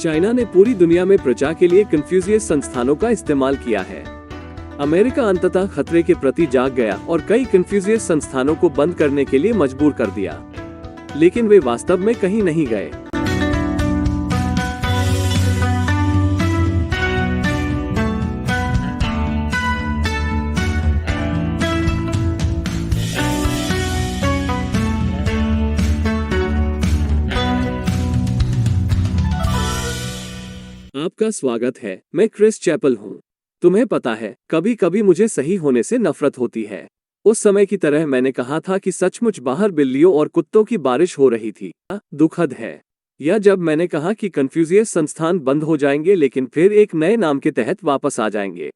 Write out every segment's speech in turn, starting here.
China ने पूरी दुनिया में प्रचार के लिए कन्फ्यूशियस संस्थानों का इस्तेमाल किया है। अमेरिका अंततः खतरे के प्रति जाग गया और कई कन्फ्यूशियस संस्थानों को बंद करने के लिए मजबूर कर दिया, लेकिन वे वास्तव में कहीं नहीं गए। आपका स्वागत है, मैं क्रिस चैपल हूँ। तुम्हें पता है, कभी कभी मुझे सही होने से नफरत होती है। उस समय की तरह मैंने कहा था कि सचमुच बाहर बिल्लियों और कुत्तों की बारिश हो रही थी। दुखद है। या जब मैंने कहा कि कन्फ्यूशियस संस्थान बंद हो जाएंगे लेकिन फिर एक नए नाम के तहत वापस आ जाएंगे।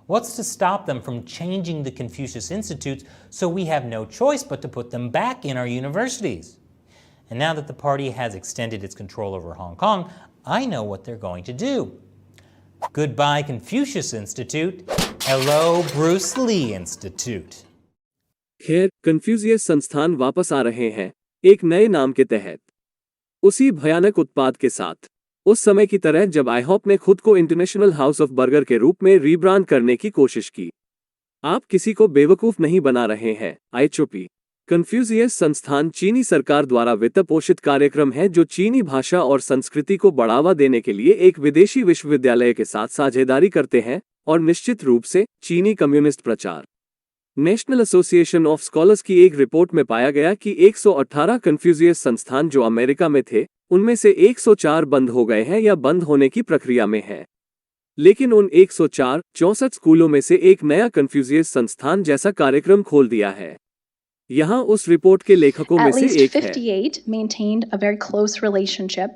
What's to stop them from changing the Confucius Institutes so we have no choice but to put them back in our universities? And now that the party has extended its control over Hong Kong, I know what they're going to do. Goodbye, Confucius Institute. Hello, Bruce Lee Institute. खैर, Confucius संस्थान वापस आ रहे हैं, एक नए नाम के तहत, उसी भयानक उत्पाद के साथ। उस समय की तरह जब आईहॉप ने खुद को इंटरनेशनल हाउस ऑफ बर्गर के रूप में रीब्रांड करने की कोशिश की। आप किसी को बेवकूफ नहीं बना रहे हैं, आईचोपी। कन्फ्यूशियस संस्थान चीनी सरकार द्वारा वित्त पोषित कार्यक्रम है जो चीनी भाषा और संस्कृति को बढ़ावा देने के लिए एक विदेशी विश्वविद्यालय के साथ साझेदारी करते हैं और निश्चित रूप से चीनी कम्युनिस्ट प्रचार। नेशनल एसोसिएशन ऑफ स्कॉलर्स की एक रिपोर्ट में पाया गया कि 118 कन्फ्यूशियस संस्थान जो अमेरिका में थे, उनमें से 104 बंद हो गए हैं या बंद होने की प्रक्रिया में है। लेकिन उन 164 स्कूलों में से एक नया कन्फ्यूशियस संस्थान जैसा कार्यक्रम खोल दिया है। यहाँ उस रिपोर्ट के लेखकों में से एक है। 58 maintained a very close relationship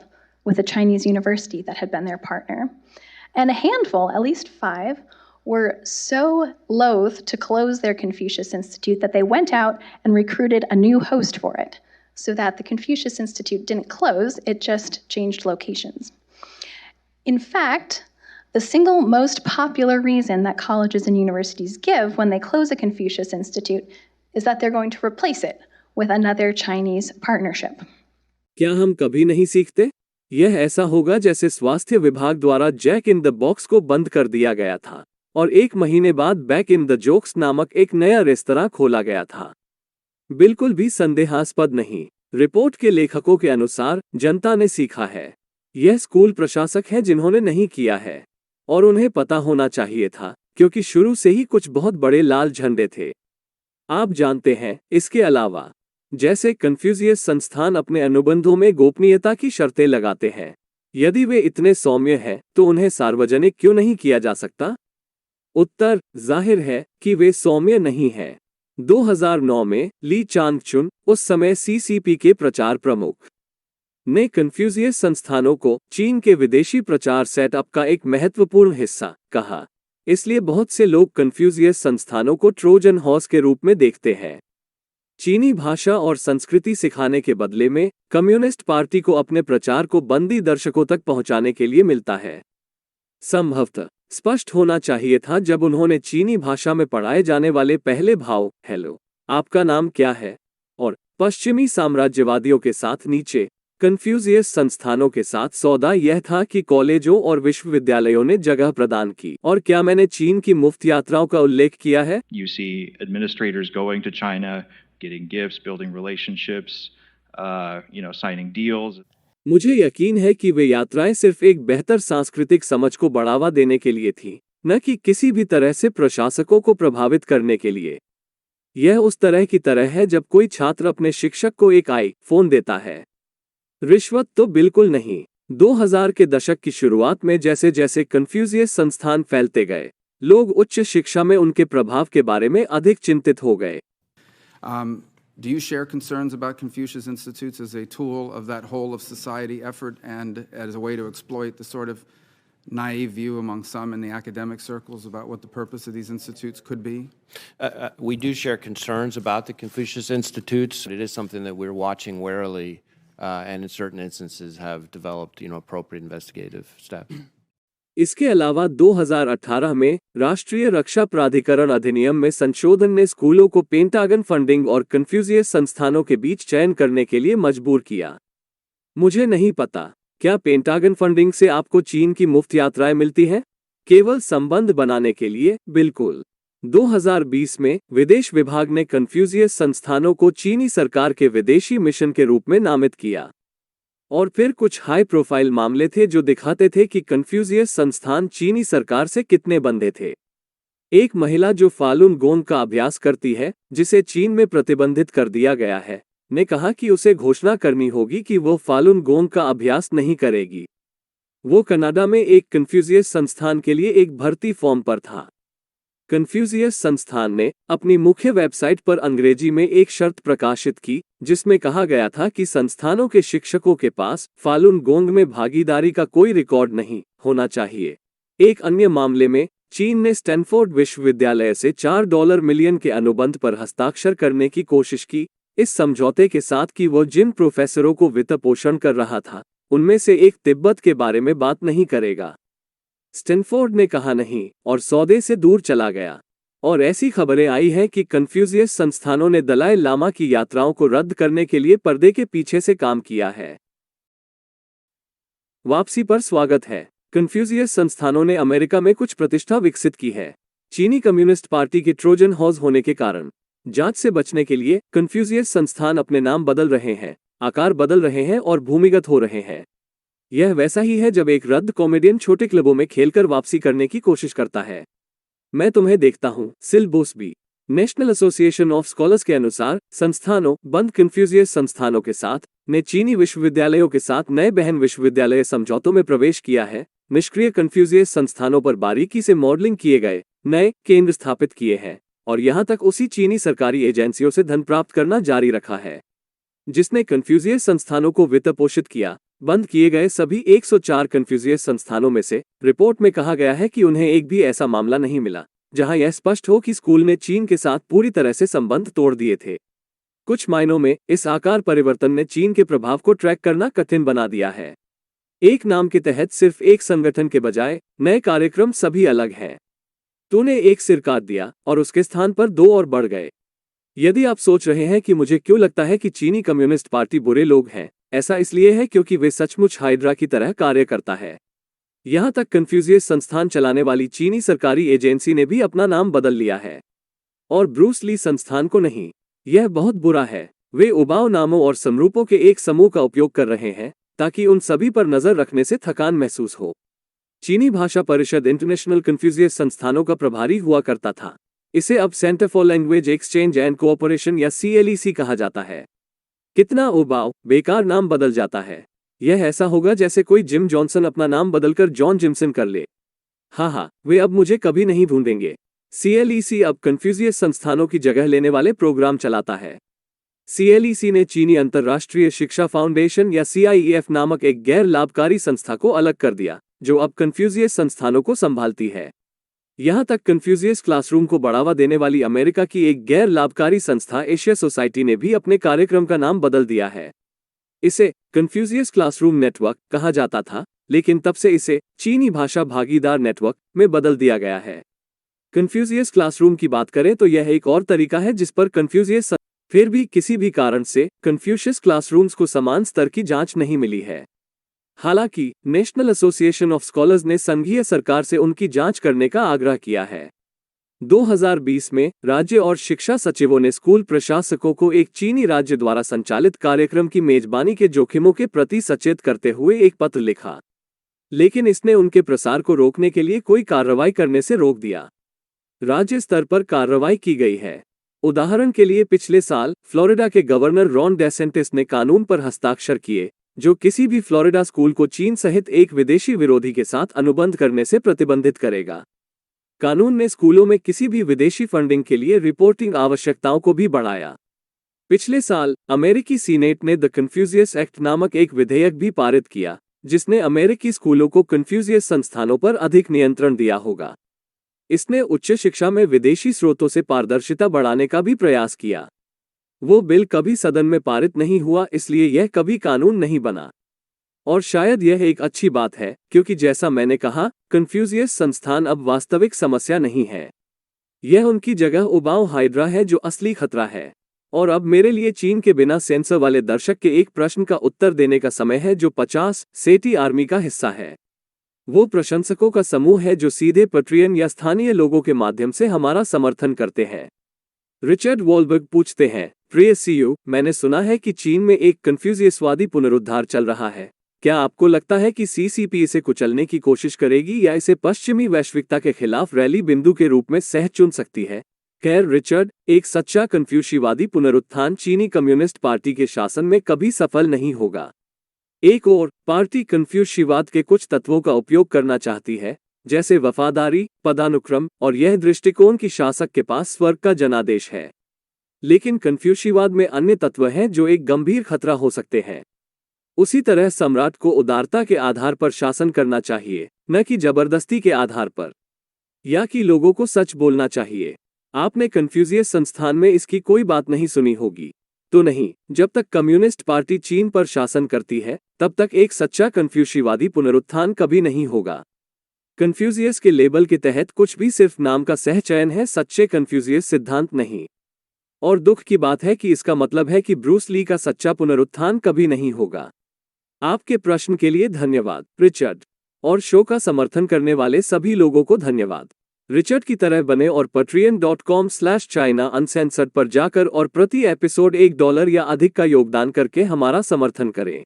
with a Chinese university that had been their partner, and a handful, at least 5, were so loath to close their Confucius Institute that they went out and recruited a new host for it, so that the Confucius Institute didn't close, it just changed locations. In fact, the single most popular reason that colleges and universities give when they close a Confucius Institute is that they're going to replace it with another Chinese partnership. क्या हम कभी नहीं सीखते? यह ऐसा होगा जैसे स्वास्थ्य विभाग द्वारा जैक इन द बॉक्स को बंद कर दिया गया था और 1 महीने बाद बैक इन द जोक्स नामक एक नया रेस्तरां खोला गया था। बिल्कुल भी संदेहास्पद नहीं। रिपोर्ट के लेखकों के अनुसार जनता ने सीखा है। यह स्कूल प्रशासक है जिन्होंने नहीं किया है, और उन्हें पता होना चाहिए था, क्योंकि शुरू से ही कुछ बहुत बड़े लाल झंडे थे। आप जानते हैं, इसके अलावा, जैसे कन्फ्यूशियस संस्थान अपने अनुबंधों में गोपनीयता की शर्तें लगाते हैं, यदि वे इतने सौम्य हैं, तो उन्हें सार्वजनिक क्यों नहीं किया जा सकता? उत्तर जाहिर है कि वे सौम्य नहीं हैं। 2009 में ली चांगचुन, उस समय सीसीपी के प्रचार प्रमुख, ने कन्फ्यूशियस संस्थानों को चीन के विदेशी प्रचार सेटअप का एक महत्वपूर्ण हिस्सा कहा। इसलिए बहुत से लोग कन्फ्यूशियस संस्थानों को ट्रोजन हॉर्स के रूप में देखते हैं। चीनी भाषा और संस्कृति सिखाने के बदले में कम्युनिस्ट पार्टी को अपने प्रचार को बंदी दर्शकों तक पहुंचाने के लिए मिलता है। संभवतः स्पष्ट होना चाहिए था जब उन्होंने चीनी भाषा में पढ़ाए जाने वाले पहले भाव हेलो, आपका नाम क्या है, और पश्चिमी साम्राज्यवादियों के साथ नीचे कन्फ्यूशियस संस्थानों के साथ सौदा यह था कि कॉलेजों और विश्वविद्यालयों ने जगह प्रदान की। और क्या मैंने चीन की मुफ्त यात्राओं का उल्लेख किया है? You see administrators going to China, getting gifts, building relationships, signing deals. मुझे यकीन है कि वे यात्राएं सिर्फ एक बेहतर सांस्कृतिक समझ को बढ़ावा देने के लिए थी, न कि किसी भी तरह से प्रशासकों को प्रभावित करने के लिए। यह उस तरह की तरह है जब कोई छात्र अपने शिक्षक को एक आईफोन देता है। रिश्वत तो बिल्कुल नहीं। 2000 के दशक की शुरुआत में जैसे जैसे कन्फ्यूशियस संस्थान फैलते गए, लोग उच्च शिक्षा में उनके प्रभाव के बारे में अधिक चिंतित हो गए। Do you share concerns about Confucius Institutes as a tool of that whole of society effort and as a way to exploit the sort of naive view among some in the academic circles about what the purpose of these institutes could be? We do share concerns about the Confucius Institutes. It is something that we're watching warily and in certain instances have developed, appropriate investigative steps. इसके अलावा 2018 में राष्ट्रीय रक्षा प्राधिकरण अधिनियम में संशोधन ने स्कूलों को पेंटागन फंडिंग और कन्फ्यूशियस संस्थानों के बीच चयन करने के लिए मजबूर किया। मुझे नहीं पता क्या पेंटागन फंडिंग से आपको चीन की मुफ्त यात्राएं मिलती हैं? केवल संबंध बनाने के लिए? बिल्कुल। 2020 में विदेश विभाग ने कन्फ्यूशियस संस्थानों को चीनी सरकार के विदेशी मिशन के रूप में नामित किया। और फिर कुछ हाई प्रोफाइल मामले थे जो दिखाते थे कि कन्फ्यूशियस संस्थान चीनी सरकार से कितने बंधे थे। एक महिला जो फालुन गोंग का अभ्यास करती है, जिसे चीन में प्रतिबंधित कर दिया गया है, ने कहा कि उसे घोषणा करनी होगी कि वो फालुन गोंग का अभ्यास नहीं करेगी। वो कनाडा में एक कन्फ्यूशियस संस्थान के लिए एक भर्ती फॉर्म पर था। कन्फ्यूशियस संस्थान ने अपनी मुख्य वेबसाइट पर अंग्रेजी में एक शर्त प्रकाशित की, जिसमें कहा गया था कि संस्थानों के शिक्षकों के पास फालुन गोंग में भागीदारी का कोई रिकॉर्ड नहीं होना चाहिए। एक अन्य मामले में चीन ने स्टैनफोर्ड विश्वविद्यालय से $4 मिलियन के अनुबंध पर हस्ताक्षर करने की कोशिश की, इस समझौते के साथ कि वो जिन प्रोफेसरों को वित्त पोषण कर रहा था, उनमें से एक तिब्बत के बारे में बात नहीं करेगा। स्टैनफोर्ड ने कहा नहीं और सौदे से दूर चला गया। और ऐसी खबरें आई हैं कि कन्फ्यूशियस संस्थानों ने दलाई लामा की यात्राओं को रद्द करने के लिए पर्दे के पीछे से काम किया है। वापसी पर स्वागत है। कन्फ्यूशियस संस्थानों ने अमेरिका में कुछ प्रतिष्ठा विकसित की है। चीनी कम्युनिस्ट पार्टी के ट्रोजन हॉर्स होने के कारण जांच से बचने के लिए कन्फ्यूशियस संस्थान अपने नाम बदल रहे हैं, आकार बदल रहे हैं और भूमिगत हो रहे हैं। यह वैसा ही है जब एक रद्द कॉमेडियन छोटे क्लबों में खेलकर वापसी करने की कोशिश करता है। मैं तुम्हें देखता हूं। सिल बोसबी। नेशनल एसोसिएशन ऑफ स्कॉलर्स के अनुसार संस्थानों बंद कन्फ्यूशियस संस्थानों के साथ ने चीनी विश्वविद्यालयों के साथ नए बहन विश्वविद्यालय समझौतों में प्रवेश किया है। निष्क्रिय कन्फ्यूशियस संस्थानों पर बारीकी से मॉडलिंग किए गए नए केंद्र स्थापित किए हैं और यहां तक उसी चीनी सरकारी एजेंसियों से धन प्राप्त करना जारी रखा है जिसने कन्फ्यूशियस संस्थानों को वित्त पोषित किया। बंद किए गए सभी 104 कन्फ्यूशियस संस्थानों में से रिपोर्ट में कहा गया है कि उन्हें एक भी ऐसा मामला नहीं मिला जहां यह स्पष्ट हो कि स्कूल ने चीन के साथ पूरी तरह से संबंध तोड़ दिए थे। कुछ मायनों में इस आकार परिवर्तन ने चीन के प्रभाव को ट्रैक करना कठिन बना दिया है। एक नाम के तहत सिर्फ एक संगठन के बजाय नए कार्यक्रम सभी अलग हैं। तूने एक सिर काट दिया और उसके स्थान पर 2 और बढ़ गए। यदि आप सोच रहे हैं कि मुझे क्यों लगता है कि चीनी कम्युनिस्ट पार्टी बुरे लोग हैं, ऐसा इसलिए है क्योंकि वे सचमुच हाइड्रा की तरह कार्य करता है। यहां तक कन्फ्यूशियस संस्थान चलाने वाली चीनी सरकारी एजेंसी ने भी अपना नाम बदल लिया है और ब्रूस ली संस्थान को नहीं। यह बहुत बुरा है। वे उबाऊ नामों और समरूपों के एक समूह का उपयोग कर रहे हैं ताकि उन सभी पर नजर रखने से थकान महसूस हो। चीनी भाषा परिषद इंटरनेशनल कन्फ्यूशियस संस्थानों का प्रभारी हुआ करता था। इसे अब centre for language exchange and cooperation या CLEC कहा जाता है। कितना उबाऊ, बेकार नाम बदल जाता है। यह ऐसा होगा जैसे कोई जिम जॉनसन अपना नाम बदलकर जॉन जिमसन कर ले। हाँ, वे अब मुझे कभी नहीं ढूंढेंगे। CLEC अब कन्फ्यूशियस संस्थानों की जगह लेने वाले प्रोग्राम चलाता है। CLEC ने चीनी अंतर्राष्ट्रीय शिक्षा फाउंडेशन या CIEF नामक एक गैर लाभकारी संस्था को अलग कर दिया, जो अब कन्फ्यूशियस संस्थानों को संभालती है। यहां तक कन्फ्यूशियस क्लासरूम को बढ़ावा देने वाली अमेरिका की एक गैर लाभकारी संस्था एशिया सोसाइटी ने भी अपने कार्यक्रम का नाम बदल दिया है। इसे कन्फ्यूशियस क्लासरूम नेटवर्क कहा जाता था, लेकिन तब से इसे चीनी भाषा भागीदार नेटवर्क में बदल दिया गया है। कन्फ्यूशियस क्लासरूम की बात करें तो यह एक और तरीका है जिस पर कन्फ्यूशियस फिर भी किसी भी कारण से कन्फ्यूशियस क्लासरूम्स को समान स्तर की जांच नहीं मिली है। हालांकि नेशनल एसोसिएशन ऑफ स्कॉलर्स ने संघीय सरकार से उनकी जांच करने का आग्रह किया है। 2020 में राज्य और शिक्षा सचिवों ने स्कूल प्रशासकों को एक चीनी राज्य द्वारा संचालित कार्यक्रम की मेजबानी के जोखिमों के प्रति सचेत करते हुए एक पत्र लिखा, लेकिन इसने उनके प्रसार को रोकने के लिए कोई कार्रवाई करने से रोक दिया। राज्य स्तर पर कार्रवाई की गई है। उदाहरण के लिए पिछले साल फ्लोरिडा के गवर्नर रॉन डेसेंटिस ने कानून पर हस्ताक्षर किए जो किसी भी फ्लोरिडा स्कूल को चीन सहित एक विदेशी विरोधी के साथ अनुबंध करने से प्रतिबंधित करेगा। कानून ने स्कूलों में किसी भी विदेशी फंडिंग के लिए रिपोर्टिंग आवश्यकताओं को भी बढ़ाया। पिछले साल अमेरिकी सीनेट ने द कन्फ्यूशियस एक्ट नामक एक विधेयक भी पारित किया, जिसने अमेरिकी स्कूलों को कन्फ्यूशियस संस्थानों पर अधिक नियंत्रण दिया होगा। इसने उच्च शिक्षा में विदेशी स्रोतों से पारदर्शिता बढ़ाने का भी प्रयास किया। वो बिल कभी सदन में पारित नहीं हुआ, इसलिए यह कभी कानून नहीं बना। और शायद यह एक अच्छी बात है, क्योंकि जैसा मैंने कहा, कन्फ्यूशियस संस्थान अब वास्तविक समस्या नहीं है। यह उनकी जगह उबाऊ हाइड्रा है जो असली खतरा है। और अब मेरे लिए चीन के बिना सेंसर वाले दर्शक के एक प्रश्न का उत्तर देने का समय है जो 50 सेटी आर्मी का हिस्सा है। वो प्रशंसकों का समूह है जो सीधे पेट्रियन या स्थानीय लोगों के माध्यम से हमारा समर्थन करते हैं। रिचर्ड वॉलबर्ग पूछते हैं, प्रिय सीयू, मैंने सुना है कि चीन में एक कन्फ्यूशियसवादी पुनरुद्धार चल रहा है। क्या आपको लगता है कि सीसीपी इसे कुचलने की कोशिश करेगी या इसे पश्चिमी वैश्विकता के खिलाफ रैली बिंदु के रूप में सह चुन सकती है? खैर रिचर्ड, एक सच्चा कन्फ्यूशियवादी पुनरुत्थान चीनी कम्युनिस्ट पार्टी के शासन में कभी सफल नहीं होगा। एक और पार्टी कन्फ्यूशियवाद के कुछ तत्वों का उपयोग करना चाहती है, जैसे वफादारी, पदानुक्रम और यह दृष्टिकोण कि शासक के पास स्वर्ग का जनादेश है। लेकिन कन्फ्यूशियवाद में अन्य तत्व हैं जो एक गंभीर खतरा हो सकते हैं। उसी तरह सम्राट को उदारता के आधार पर शासन करना चाहिए, न कि जबरदस्ती के आधार पर, या कि लोगों को सच बोलना चाहिए। आपने कन्फ्यूशियस संस्थान में इसकी कोई बात नहीं सुनी होगी। तो नहीं, जब तक कम्युनिस्ट पार्टी चीन पर शासन करती है, तब तक एक सच्चा कन्फ्यूशियवादी पुनरुत्थान कभी नहीं होगा। कन्फ्यूशियस के लेबल के तहत कुछ भी सिर्फ नाम का सहचयन है, सच्चे कन्फ्यूशियस सिद्धांत नहीं। और दुख की बात है कि इसका मतलब है कि ब्रूस ली का सच्चा पुनरुत्थान कभी नहीं होगा। आपके प्रश्न के लिए धन्यवाद रिचर्ड, और शो का समर्थन करने वाले सभी लोगों को धन्यवाद। रिचर्ड की तरह बने और patreon.com/China Uncensored पर जाकर और प्रति एपिसोड $1 या अधिक का योगदान करके हमारा समर्थन करें।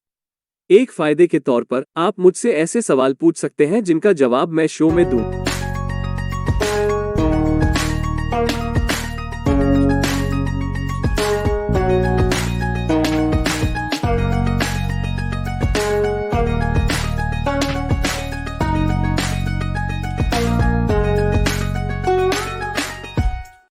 एक फायदे के तौर पर आप मुझसे ऐसे सवाल पूछ सकते हैं जिनका जवाब मैं शो में दूं।